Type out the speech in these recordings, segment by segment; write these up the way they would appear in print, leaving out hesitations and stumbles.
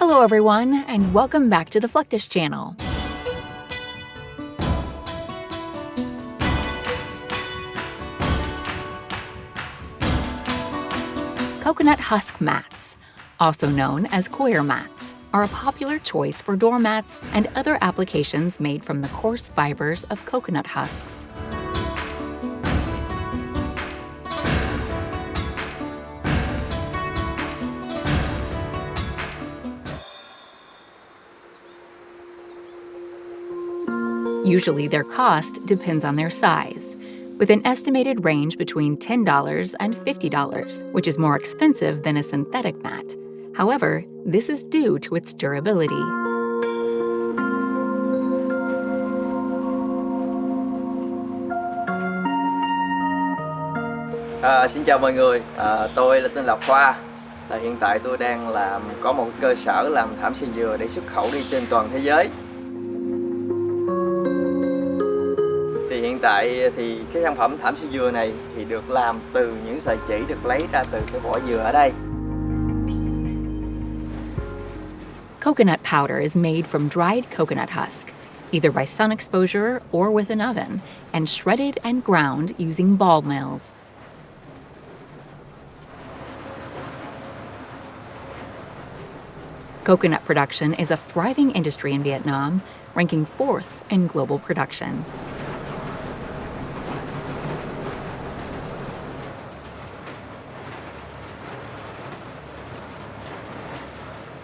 Hello everyone, and welcome back to the Fluctus Channel. Coconut husk mats, also known as coir mats, are a popular choice for doormats and other applications made from the coarse fibers of coconut husks. Usually their cost depends on their size, with an estimated range between $10 and $50, which is more expensive than a synthetic mat. However, this is due to its durability. Xin chào mọi người, tôi là tên là Khoa. Hiện tại tôi đang có một cơ sở làm thảm sườn dừa để xuất khẩu đi trên toàn thế giới. Thì hiện tại thì cái sản phẩm thảm sườn dừa này thì được làm từ những sợi chỉ được lấy ra từ cái vỏ dừa ở đây. Coconut powder is made from dried coconut husk, either by sun exposure or with an oven, and shredded and ground using ball mills. Coconut production is a thriving industry in Vietnam, ranking 4th in global production.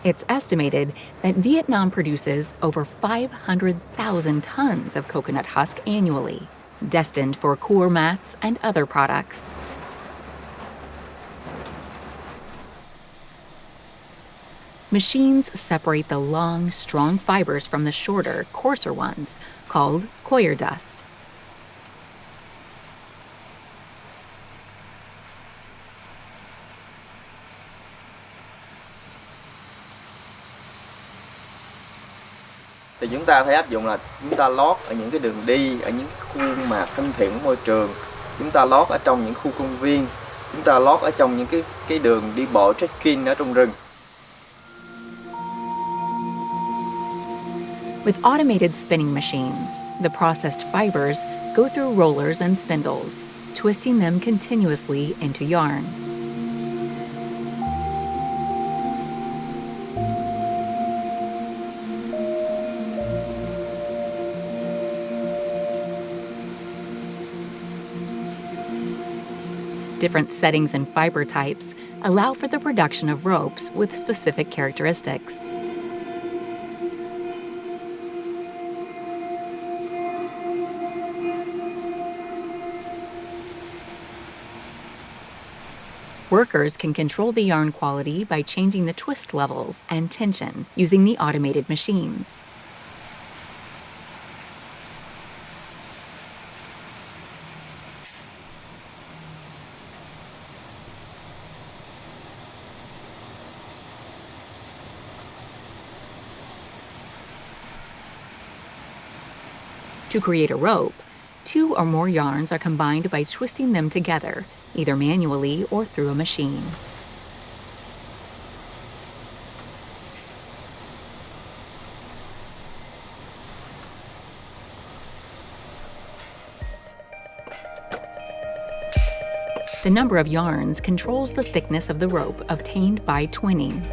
It's estimated that Vietnam produces over 500,000 tons of coconut husk annually, destined for coir mats and other products. Machines separate the long, strong fibers from the shorter, coarser ones, called coir dust. Thì chúng ta thấy áp dụng là chúng ta lót ở những cái đường đi, ở những khu mà thân thiện với môi trường, chúng ta lót ở trong những khu công viên, chúng ta lót ở trong những cái đường đi bộ trekking ở trong rừng. With automated spinning machines, the processed fibers go through rollers and spindles, twisting them continuously into yarn. Different settings and fiber types allow for the production of ropes with specific characteristics. Workers can control the yarn quality by changing the twist levels and tension using the automated machines. To create a rope, 2 or more yarns are combined by twisting them together, either manually or through a machine. The number of yarns controls the thickness of the rope obtained by twinning.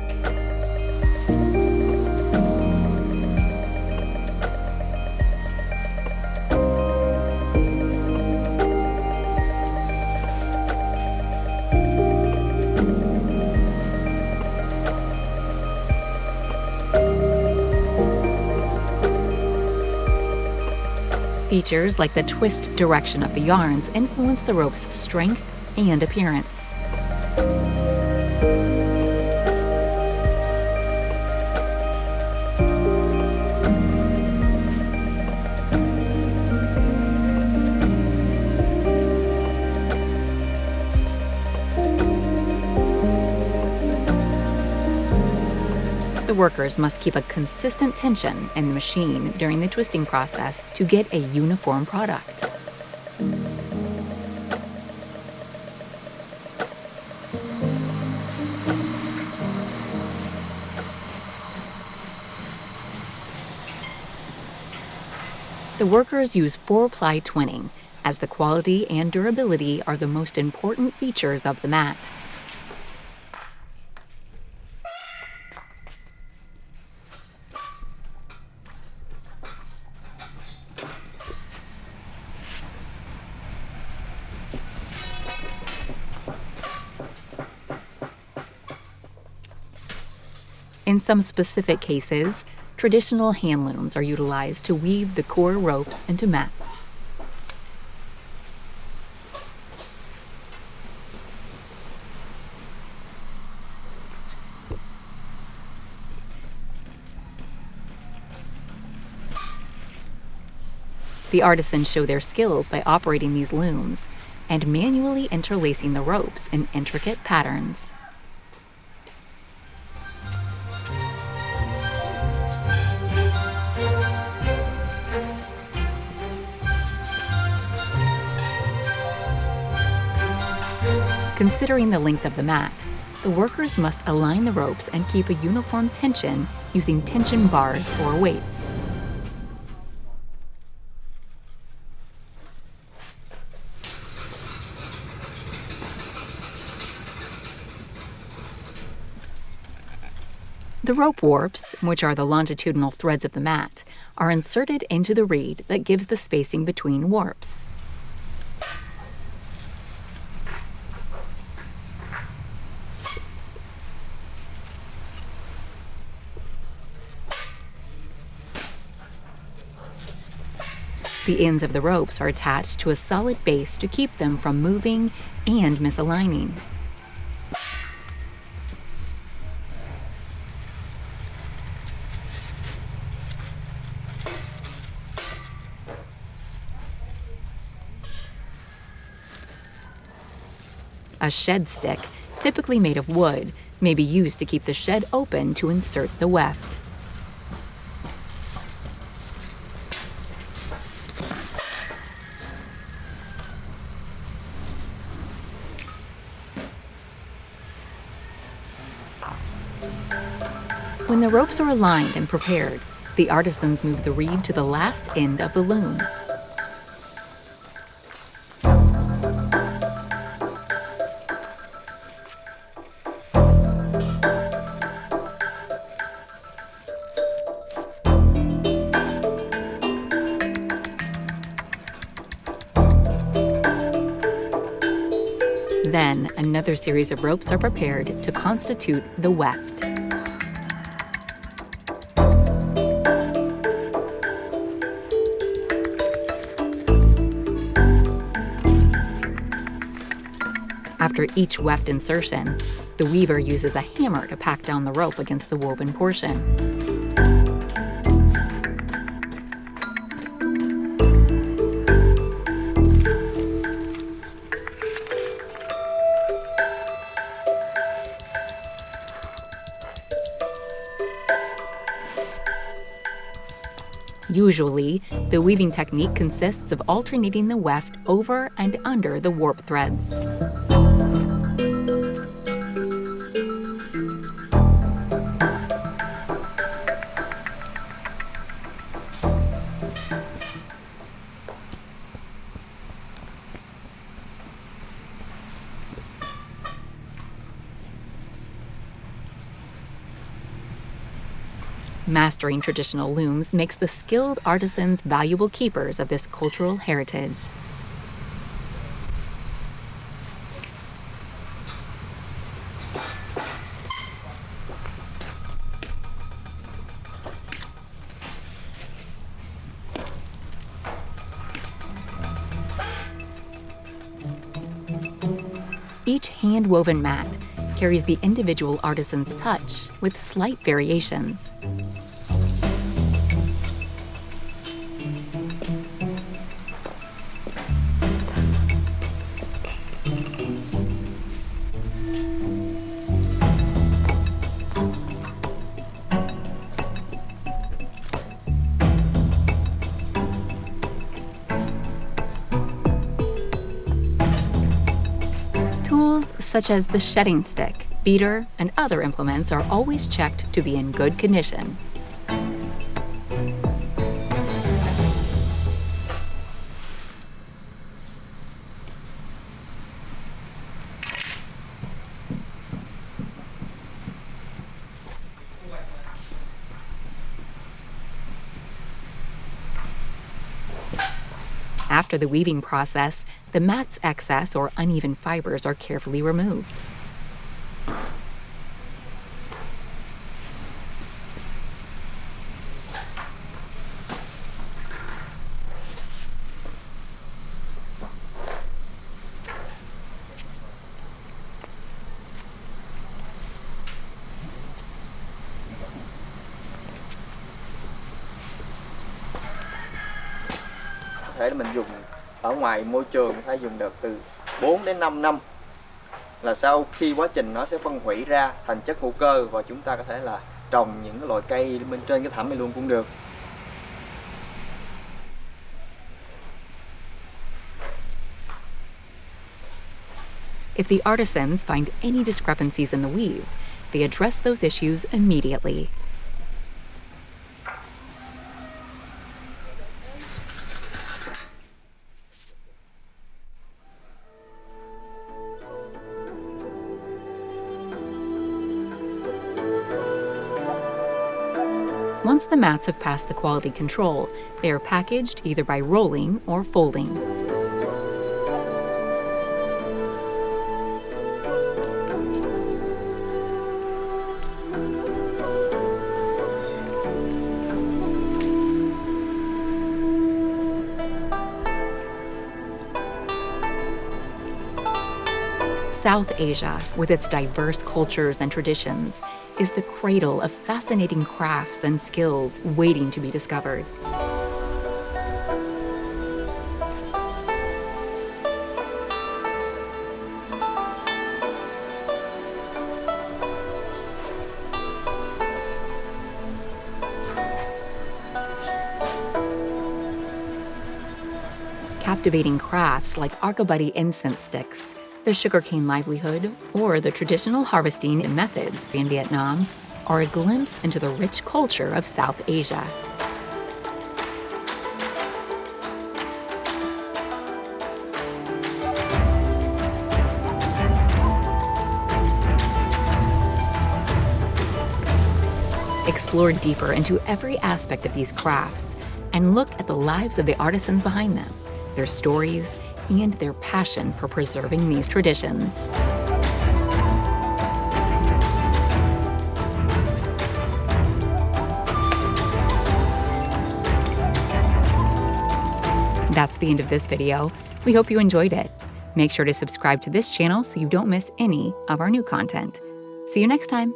Features like the twist direction of the yarns influence the rope's strength and appearance. The workers must keep a consistent tension in the machine during the twisting process to get a uniform product. The workers use 4-ply twinning, as the quality and durability are the most important features of the mat. In some specific cases, traditional hand looms are utilized to weave the coir ropes into mats. The artisans show their skills by operating these looms and manually interlacing the ropes in intricate patterns. Considering the length of the mat, the workers must align the ropes and keep a uniform tension using tension bars or weights. The rope warps, which are the longitudinal threads of the mat, are inserted into the reed that gives the spacing between warps. The ends of the ropes are attached to a solid base to keep them from moving and misaligning. A shed stick, typically made of wood, may be used to keep the shed open to insert the weft. When the ropes are aligned and prepared, the artisans move the reed to the last end of the loom. Then, another series of ropes are prepared to constitute the weft. After each weft insertion, the weaver uses a hammer to pack down the rope against the woven portion. Usually, the weaving technique consists of alternating the weft over and under the warp threads. Mastering traditional looms makes the skilled artisans valuable keepers of this cultural heritage. Each hand-woven mat carries the individual artisan's touch with slight variations. Tools such as the shedding stick, beater, and other implements are always checked to be in good condition. After the weaving process, the mat's excess or uneven fibers are carefully removed. Có thể mình dùng ở ngoài môi trường phải dùng được từ 4 đến 5 năm là sau khi quá trình nó sẽ phân hủy ra thành chất hữu cơ, và chúng ta có thể là trồng những cái loại cây bên trên cái thảm này luôn cũng được. If the artisans find any discrepancies in the weave, they address those issues immediately. Once the mats have passed the quality control, they are packaged either by rolling or folding. South Asia, with its diverse cultures and traditions, is the cradle of fascinating crafts and skills waiting to be discovered. Captivating crafts like arcabuddy incense sticks, the sugarcane livelihood, or the traditional harvesting methods in Vietnam are a glimpse into the rich culture of South Asia. Explore deeper into every aspect of these crafts and look at the lives of the artisans behind them, their stories, and their passion for preserving these traditions. That's the end of this video. We hope you enjoyed it. Make sure to subscribe to this channel so you don't miss any of our new content. See you next time.